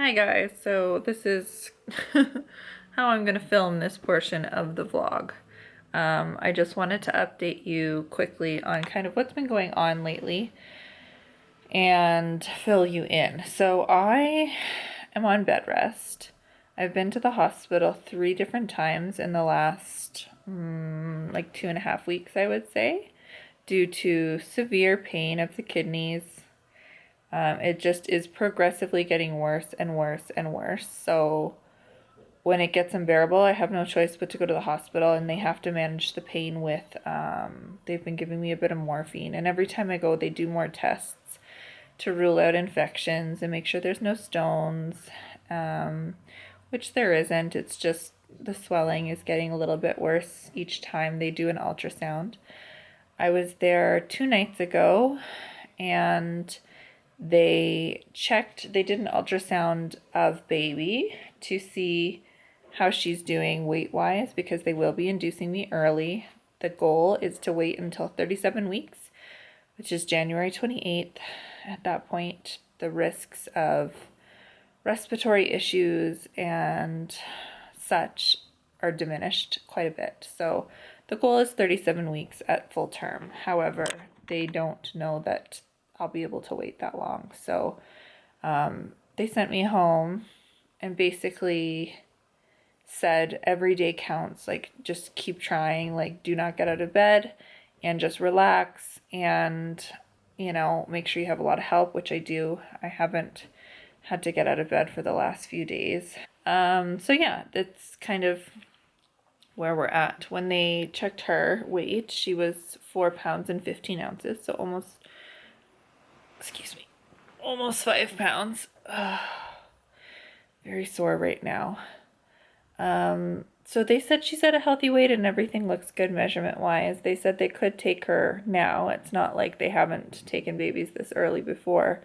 Hi guys, so this is how I'm going to film this portion of the vlog. I just wanted to update you quickly on kind of what's been going on lately and fill you in. So I am on bed rest. I've been to the hospital 3 different times in the last like 2.5 weeks, I would say, due to severe pain of the kidneys. It just is progressively getting worse and worse and worse. So when it gets unbearable, I have no choice but to go to the hospital, and they have to manage the pain with, they've been giving me a bit of morphine. And every time I go, they do more tests to rule out infections and make sure there's no stones, which there isn't. It's just the swelling is getting a little bit worse each time they do an ultrasound. I was there 2 nights ago, and they did an ultrasound of baby to see how she's doing weight-wise, because they will be inducing me early. The goal is to wait until 37 weeks, which is January 28th. At that point, the risks of respiratory issues and such are diminished quite a bit. So the goal is 37 weeks at full term. However, they don't know that I'll be able to wait that long. So they sent me home and basically said every day counts. Like, just keep trying. Like, do not get out of bed and just relax, and make sure you have a lot of help, which I do. I haven't had to get out of bed for the last few days. So yeah, that's kind of where we're at. When they checked her weight, she was 4 pounds and 15 ounces, so almost 5 pounds. Very sore right now. So they said she's at a healthy weight and everything looks good measurement wise. They said they could take her now. It's not like they haven't taken babies this early before,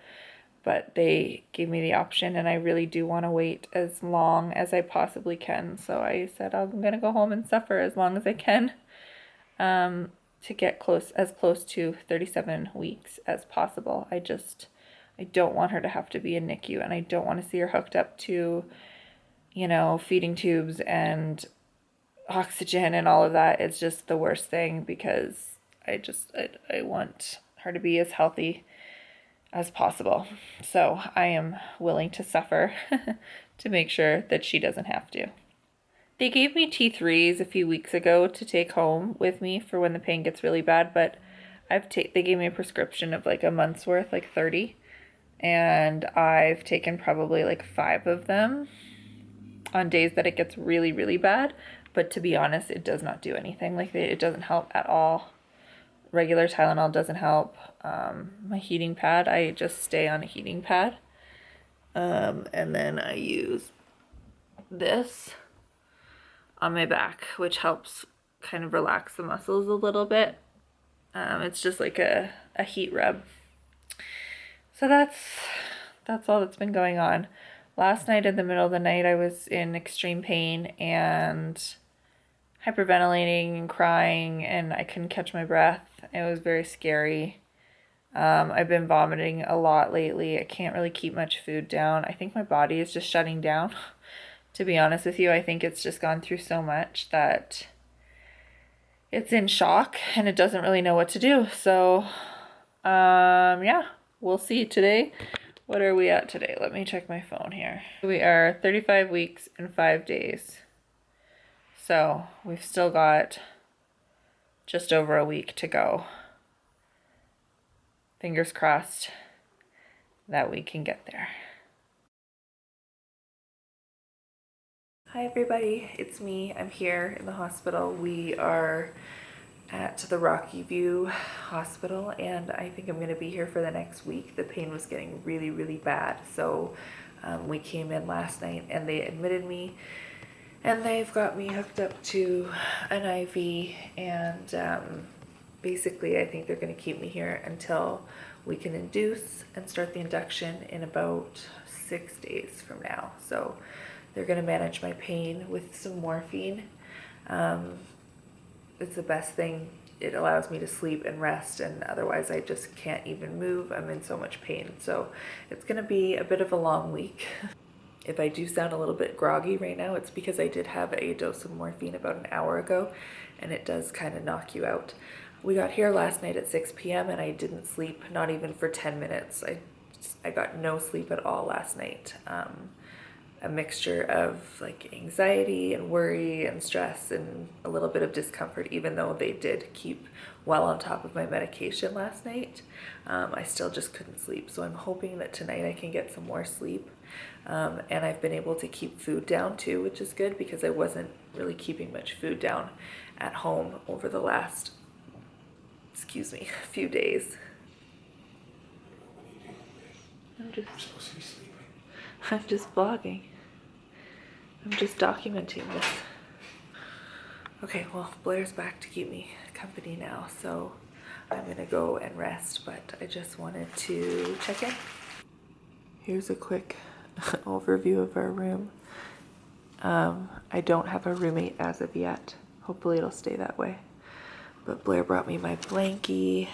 but they gave me the option, and I really do want to wait as long as I possibly can. So I said I'm gonna go home and suffer as long as I can, to get as close to 37 weeks as possible. I don't want her to have to be in NICU, and I don't want to see her hooked up to, feeding tubes and oxygen and all of that. It's just the worst thing, because I want her to be as healthy as possible. So I am willing to suffer to make sure that she doesn't have to. They gave me T3s a few weeks ago to take home with me for when the pain gets really bad, but they gave me a prescription of like a month's worth, like 30, and I've taken probably like 5 of them on days that it gets really, really bad. But to be honest, it does not do anything. Like, it doesn't help at all. Regular Tylenol doesn't help. My heating pad, I just stay on a heating pad. And then I use this on my back, which helps kind of relax the muscles a little bit. It's just like a heat rub. So that's all that's been going on. Last night in the middle of the night, I was in extreme pain and hyperventilating and crying, and I couldn't catch my breath. It was very scary. I've been vomiting a lot lately. I can't really keep much food down. I think my body is just shutting down. To be honest with you, I think it's just gone through so much that it's in shock and it doesn't really know what to do. So, yeah, we'll see today. What are we at today? Let me check my phone here. We are 35 weeks and 5 days. So we've still got just over a week to go. Fingers crossed that we can get there. Hi everybody, it's me. I'm here in the hospital. We are at the Rocky View Hospital, and I think I'm going to be here for the next week. The pain was getting really, really bad. So we came in last night and they admitted me, and they've got me hooked up to an IV, and basically I think they're going to keep me here until we can induce and start the induction in about 6 days from now. So they're going to manage my pain with some morphine. It's the best thing. It allows me to sleep and rest, and otherwise I just can't even move. I'm in so much pain. So it's going to be a bit of a long week. If I do sound a little bit groggy right now, it's because I did have a dose of morphine about an hour ago, and it does kind of knock you out. We got here last night at 6 p.m. and I didn't sleep, not even for 10 minutes. I got no sleep at all last night. A mixture of like anxiety and worry and stress and a little bit of discomfort, even though they did keep well on top of my medication last night. I still just couldn't sleep. So I'm hoping that tonight I can get some more sleep. And I've been able to keep food down too, which is good because I wasn't really keeping much food down at home over the last, few days. I'm just vlogging. I'm just documenting this. Okay, well, Blair's back to keep me company now, so I'm gonna go and rest, but I just wanted to check in. Here's a quick overview of our room. I don't have a roommate as of yet. Hopefully it'll stay that way. But Blair brought me my blankie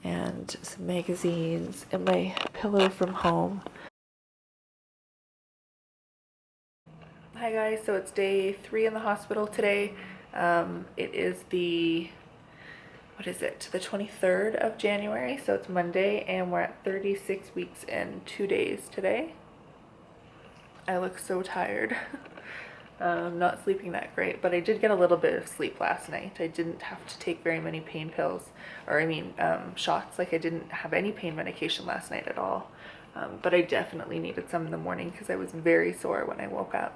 and some magazines and my pillow from home. Hi guys, so it's day 3 in the hospital today. It is the 23rd of January, so it's Monday, and we're at 36 weeks and 2 days today. I look so tired. Not sleeping that great, but I did get a little bit of sleep last night. I didn't have to take very many pain pills, shots. Like I didn't have any pain medication last night at all. But I definitely needed some in the morning because I was very sore when I woke up.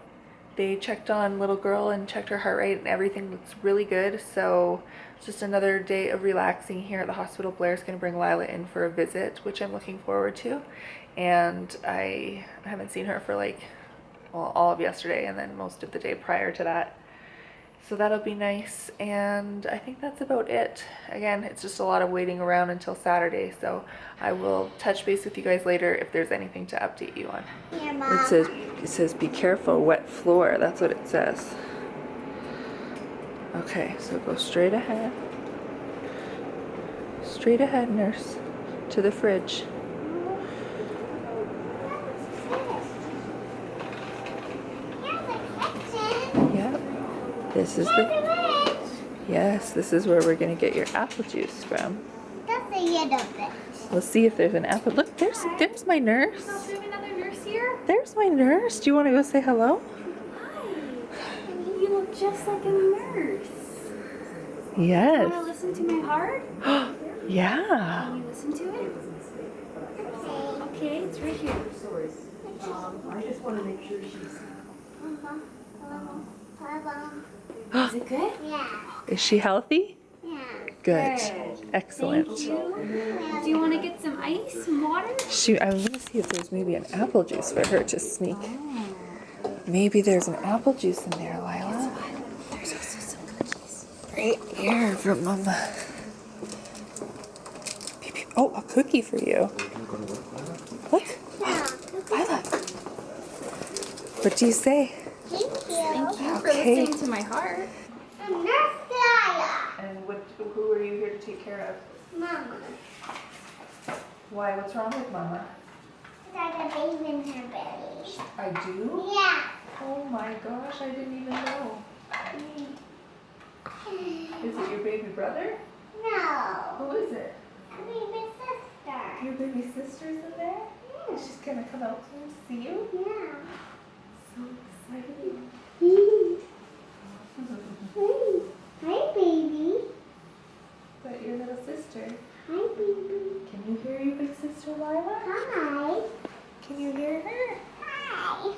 They checked on little girl and checked her heart rate, and everything looks really good. So it's just another day of relaxing here at the hospital. Blair's going to bring Lila in for a visit, which I'm looking forward to. And I haven't seen her for all of yesterday and then most of the day prior to that. So that'll be nice, and I think that's about it. Again, it's just a lot of waiting around until Saturday, so I will touch base with you guys later if there's anything to update you on. Yeah, Mom. It says be careful, wet floor. That's what it says. Okay, so go straight ahead. Straight ahead, nurse. To the fridge. This is this is where we're gonna get your apple juice from. That's a little bit. We'll see if there's an apple. Look, there's my nurse. Oh, do we have another nurse here? There's my nurse. Do you want to go say hello? Hi. You look just like a nurse. Yes. You want to listen to my heart? Yeah. Can you listen to it? Okay, it's right here. I just want to make sure she's... Is it good? Yeah. Is she healthy? Yeah. Good. Good. Excellent. Thank you. Do you want to get some ice, some water? I'm gonna see if there's maybe an apple juice for her to sneak. Maybe there's an apple juice in there, Lila. There's also some cookies. Right here for Mama. Beep, beep. Oh, a cookie for you. Look. Lila. What do you say? Thank you. Thank you for Okay. listening to my heart. I'm Nurse Gaia. And who are you here to take care of? Mama. Why? What's wrong with Mama? Got a baby in her belly. I do? Yeah. Oh my gosh, I didn't even know. Is it your baby brother? No. Who is it? A baby sister. Your baby sister's in there? She's gonna come out soon to see you? Yeah. So exciting. Hi, baby. But your little sister. Hi, baby. Can you hear your big sister Lila? Hi. Can you hear her? Hi.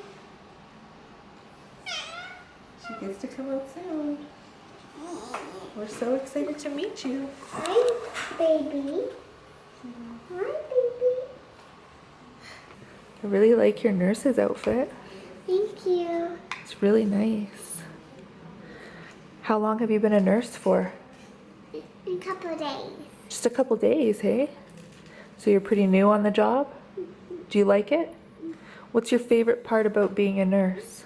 She gets to come out soon. We're so excited to meet you. Hi, baby. Hi, baby. I really like your nurse's outfit. Thank you. It's really nice. How long have you been a nurse for? In a couple of days. Just a couple days, hey? So you're pretty new on the job? Do you like it? What's your favorite part about being a nurse?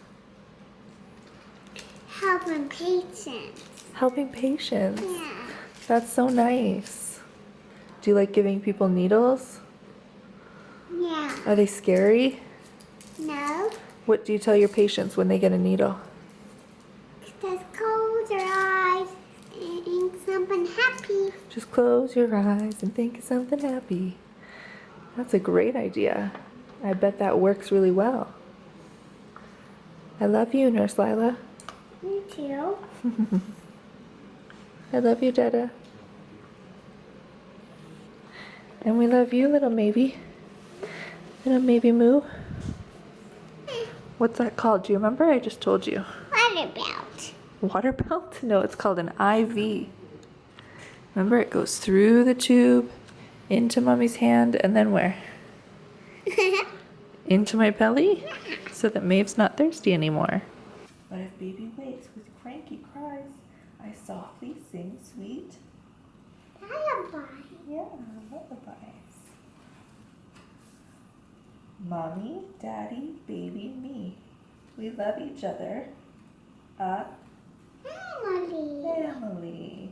Helping patients. Helping patients. Yeah. That's so nice. Do you like giving people needles? Yeah. Are they scary? No. What do you tell your patients when they get a needle? Just close your eyes and think something happy. Just close your eyes and think of something happy. That's a great idea. I bet that works really well. I love you, Nurse Lila. Me too. I love you, Dada. And we love you, little Maeve. Little Maeve Moo. What's that called? Do you remember? I just told you. What about? Water belt? No, it's called an IV. Remember, it goes through the tube, into Mommy's hand, and then where? Into my belly? So that Maeve's not thirsty anymore. But if baby wakes with cranky cries, I softly sing sweet. Lullaby. Yeah, lullabies. Mommy, Daddy, baby, me. We love each other. Emily. Family.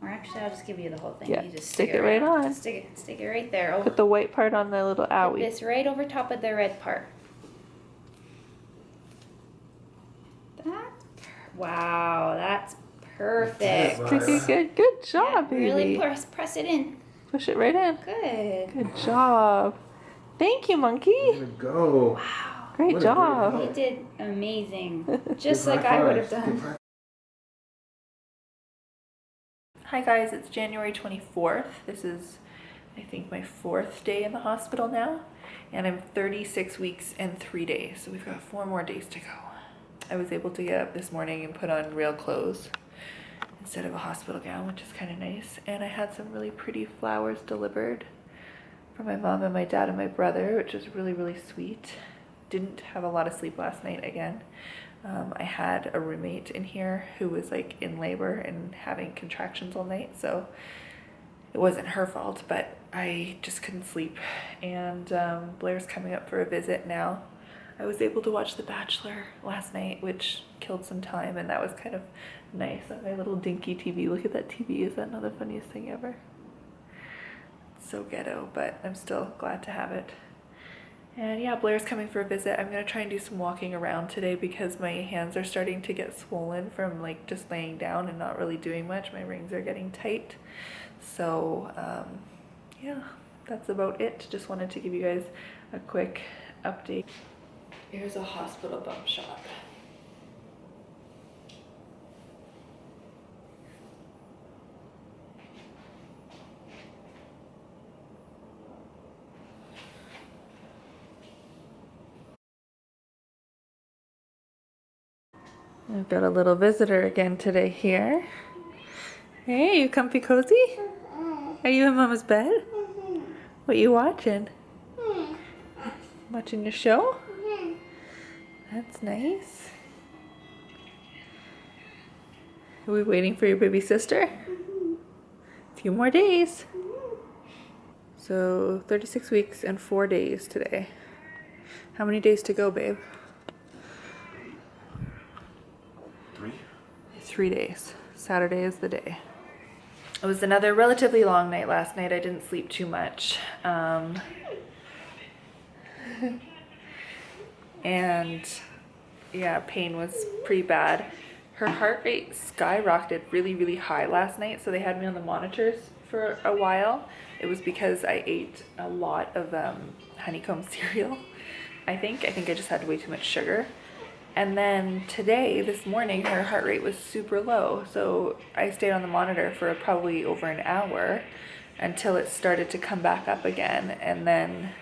Or actually, I'll just give you the whole thing. Yeah, You just stick it right on. Stick it right there. Oh, Put the white part on the little put owie. this right over top of the red part. Wow, that's perfect. Good job, baby. Really press it in. Push it right in. Good. Good job. Thank you, monkey. Way to go. Wow. Great What a job. great You did amazing. Just Give like high I would have fives. done. Give high- Hi guys, it's January 24th. This is, I think, my 4th day in the hospital now. And I'm 36 weeks and 3 days. So we've got 4 more days to go. I was able to get up this morning and put on real clothes instead of a hospital gown, which is kind of nice. And I had some really pretty flowers delivered from my mom and my dad and my brother, which was really, really sweet. Didn't have a lot of sleep last night again. I had a roommate in here who was like in labor and having contractions all night, so it wasn't her fault, but I just couldn't sleep. And Blair's coming up for a visit now. I was able to watch The Bachelor last night, which killed some time, and that was kind of nice on my little dinky TV. Look at that TV. Is that not the funniest thing ever? It's so ghetto, but I'm still glad to have it. And yeah, Blair's coming for a visit. I'm going to try and do some walking around today because my hands are starting to get swollen from like just laying down and not really doing much. My rings are getting tight. So yeah, that's about it. Just wanted to give you guys a quick update. Here's a hospital bump shot. I've got a little visitor again today here. Hey, you comfy cozy? Are you in Mama's bed? What you watching? Watching your show? That's nice. Are we waiting for your baby sister? A few more days. So 36 weeks and 4 days today. How many days to go, babe? 3. 3 days. Saturday is the day. It was another relatively long night last night. I didn't sleep too much. And yeah, pain was pretty bad. Her heart rate skyrocketed really, really high last night, so they had me on the monitors for a while. It was because I ate a lot of honeycomb cereal, I think I just had way too much sugar. And then today, this morning, her heart rate was super low, so I stayed on the monitor for probably over an hour until it started to come back up again, and then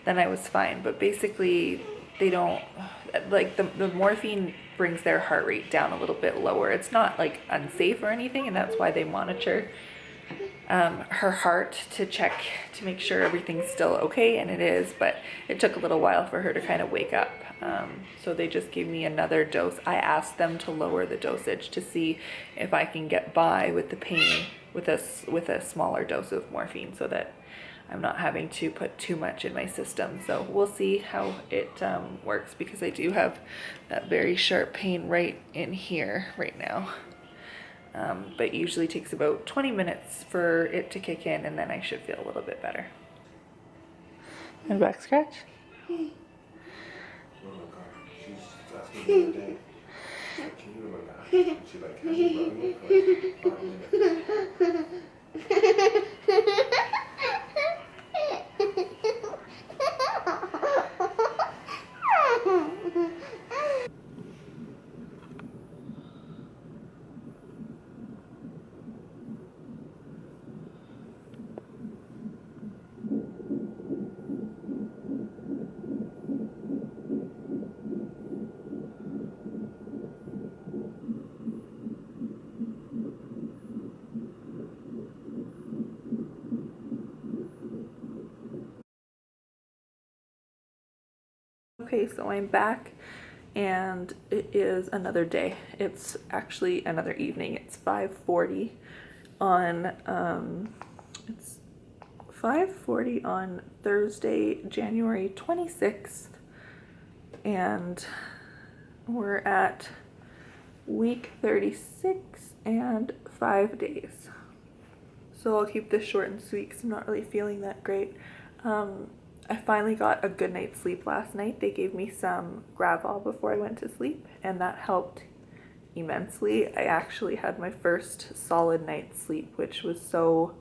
I was fine. But basically, they don't, like, the morphine brings their heart rate down a little bit lower. It's not like unsafe or anything, and that's why they monitor her heart to check to make sure everything's still okay, and it is, but it took a little while for her to kind of wake up. So they just gave me another dose. I asked them to lower the dosage to see if I can get by with the pain with a smaller dose of morphine, so that I'm not having to put too much in my system. So we'll see how it works, because I do have that very sharp pain right in here right now. But it usually takes about 20 minutes for it to kick in, and then I should feel a little bit better. And back scratch? Oh my god, she's asking me the other day. She's like, can you remember that? And she like had me rubbing it for like 5 minutes. Okay, so I'm back and it is another day. It's actually another evening. It's 5:40 on it's 5:40 on Thursday, January 26th, and we're at week 36 and 5 days. So I'll keep this short and sweet because I'm not really feeling that great. I finally got a good night's sleep last night. They gave me some Gravol before I went to sleep, and that helped immensely. I actually had my first solid night's sleep, which was so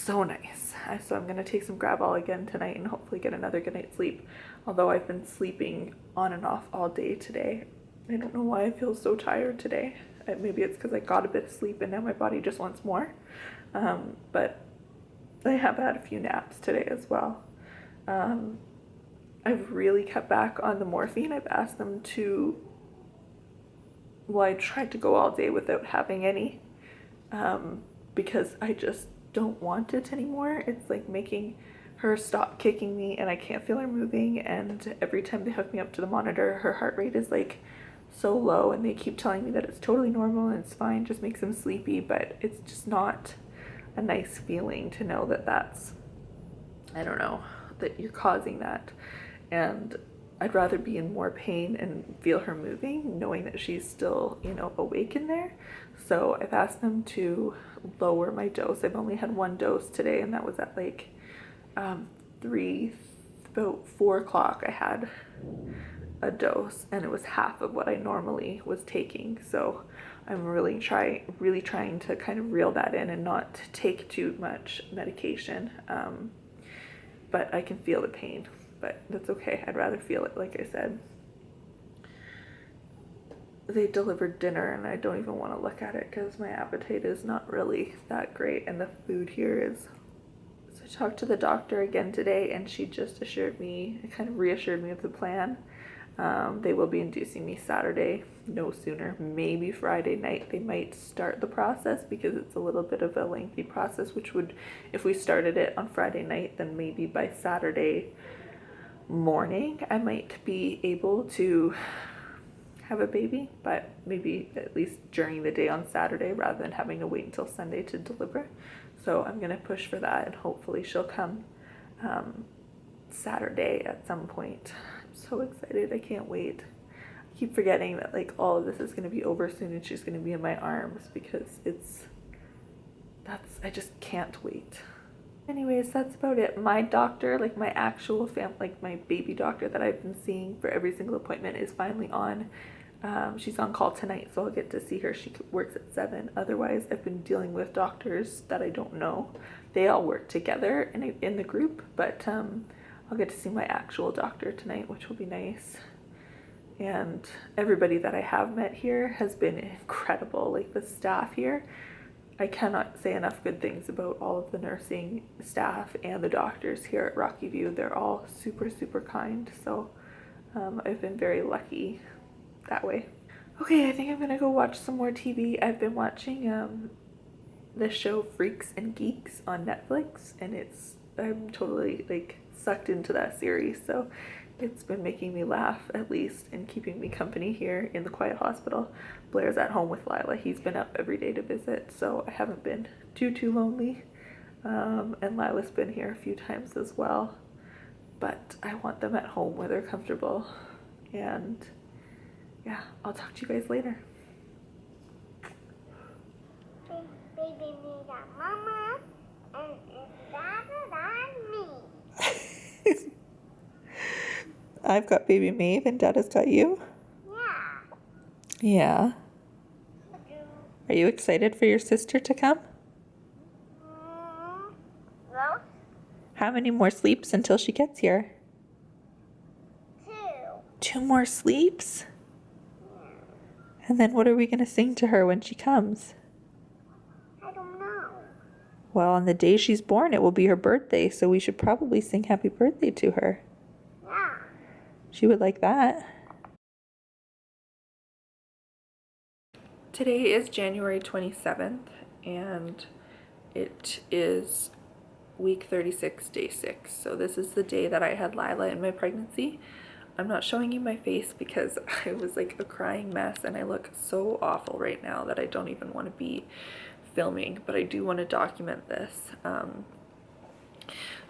nice. So I'm gonna take some Gravol again tonight and hopefully get another good night's sleep. Although I've been sleeping on and off all day today. I don't know why I feel so tired today. Maybe it's because I got a bit of sleep and now my body just wants more. But I have had a few naps today as well. I've really cut back on the morphine. I've asked them to, well, I tried to go all day without having any, because I just don't want it anymore. It's like making her stop kicking me and I can't feel her moving, and every time they hook me up to the monitor, her heart rate is like so low, and they keep telling me that it's totally normal and it's fine, just makes them sleepy, but it's just not a nice feeling to know that that's, I don't know, that you're causing that. And I'd rather be in more pain and feel her moving, knowing that she's still, you know, awake in there. So I've asked them to lower my dose. I've only had one dose today, and that was at like about 4 o'clock. I had a dose, and it was half of what I normally was taking. So I'm really trying to kind of reel that in and not take too much medication. But I can feel the pain, but that's okay. I'd rather feel it, like I said. They delivered dinner and I don't even want to look at it because my appetite is not really that great, and the food here is. So I talked to the doctor again today, and she just kind of reassured me of the plan. They will be inducing me Saturday, no sooner. Maybe Friday night they might start the process, because it's a little bit of a lengthy process, which would, if we started it on Friday night, then maybe by Saturday morning I might be able to have a baby, but maybe at least during the day on Saturday rather than having to wait until Sunday to deliver. So I'm gonna push for that, and hopefully she'll come Saturday at some point. I'm so excited, I can't wait. I keep forgetting that like all of this is gonna be over soon and she's gonna be in my arms, because I just can't wait. Anyways, that's about it. My doctor, like my actual like my baby doctor that I've been seeing for every single appointment, is finally on. She's on call tonight, so I'll get to see her. She works at 7. Otherwise, I've been dealing with doctors that I don't know. They all work together in the group, but I'll get to see my actual doctor tonight, which will be nice. And everybody that I have met here has been incredible. Like the staff here, I cannot say enough good things about all of the nursing staff and the doctors here at Rocky View. They're all super, super kind. So I've been very lucky that way. Okay, I think I'm gonna go watch some more TV. I've been watching the show Freaks and Geeks on Netflix, and I'm totally like sucked into that series. So it's been making me laugh, at least, and keeping me company here in the quiet hospital. Blair's at home with Lila. He's been up every day to visit, so I haven't been too lonely. And Lila's been here a few times as well. But I want them at home where they're comfortable. And yeah, I'll talk to you guys later. Baby needs a mama, and daddy me. I've got baby Maeve and Dada's got you? Yeah. Are you excited for your sister to come? No? How many more sleeps until she gets here? 2. 2 more sleeps? And then what are we going to sing to her when she comes? I don't know. Well, on the day she's born, it will be her birthday, so we should probably sing happy birthday to her. Yeah. She would like that. Today is January 27th, and it is week 36, day 6. So this is the day that I had Lila in my pregnancy. I'm not showing you my face because I was like a crying mess, and I look so awful right now that I don't even want to be filming, but I do want to document this.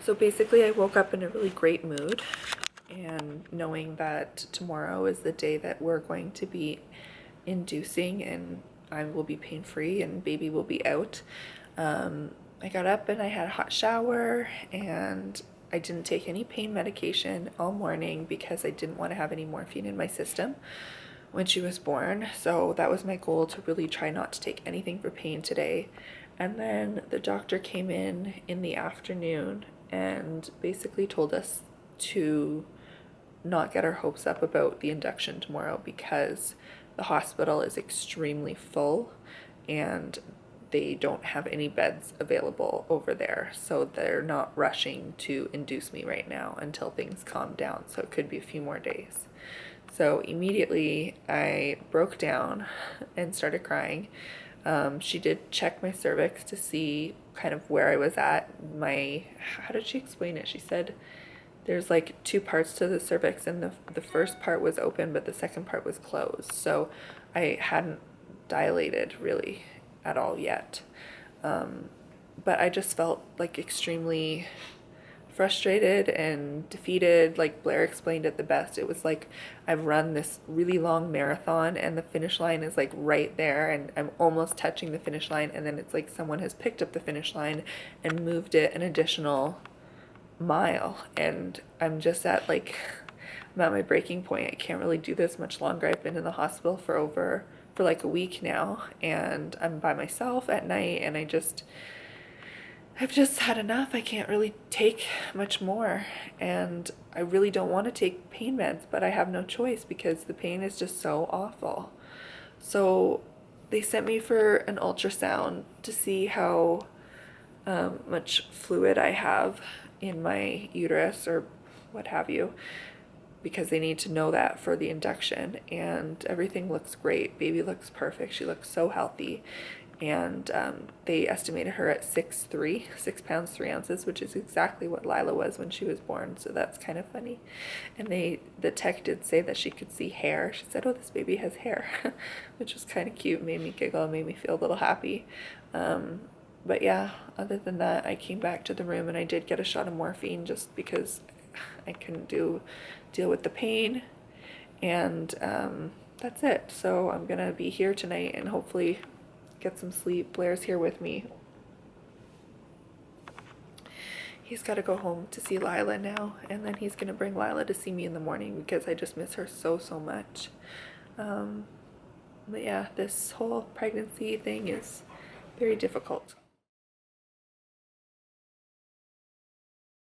So basically I woke up in a really great mood, and knowing that tomorrow is the day that we're going to be inducing and I will be pain-free and baby will be out. I got up and I had a hot shower, and I didn't take any pain medication all morning because I didn't want to have any morphine in my system when she was born. So that was my goal, to really try not to take anything for pain today. And then the doctor came in the afternoon and basically told us to not get our hopes up about the induction tomorrow because the hospital is extremely full and they don't have any beds available over there, so they're not rushing to induce me right now until things calm down, so it could be a few more days. So immediately I broke down and started crying. She did check my cervix to see kind of where I was at. How did she explain it? She said there's like 2 parts to the cervix, and the first part was open but the second part was closed, so I hadn't dilated really at all yet. But I just felt like extremely frustrated and defeated. Like Blair explained it the best. It was like I've run this really long marathon and the finish line is like right there and I'm almost touching the finish line, and then it's like someone has picked up the finish line and moved it an additional mile, and I'm just at like, I'm at my breaking point. I can't really do this much longer. I've been in the hospital for like a week now, and I'm by myself at night, and I've just had enough. I can't really take much more, and I really don't want to take pain meds, but I have no choice because the pain is just so awful. So they sent me for an ultrasound to see how much fluid I have in my uterus or what have you, because they need to know that for the induction, and everything looks great. Baby looks perfect. She looks so healthy, and they estimated her at 6'3", 6 pounds 3 ounces, which is exactly what Lila was when she was born, so that's kind of funny. And the tech did say that she could see hair. She said, oh, this baby has hair, which was kind of cute, made me giggle, made me feel a little happy. But yeah, other than that, I came back to the room and I did get a shot of morphine just because I couldn't deal with the pain, and that's it. So I'm gonna be here tonight and hopefully get some sleep. Blair's here with me. He's got to go home to see Lila now, and then he's gonna bring Lila to see me in the morning because I just miss her so much. But yeah, this whole pregnancy thing is very difficult.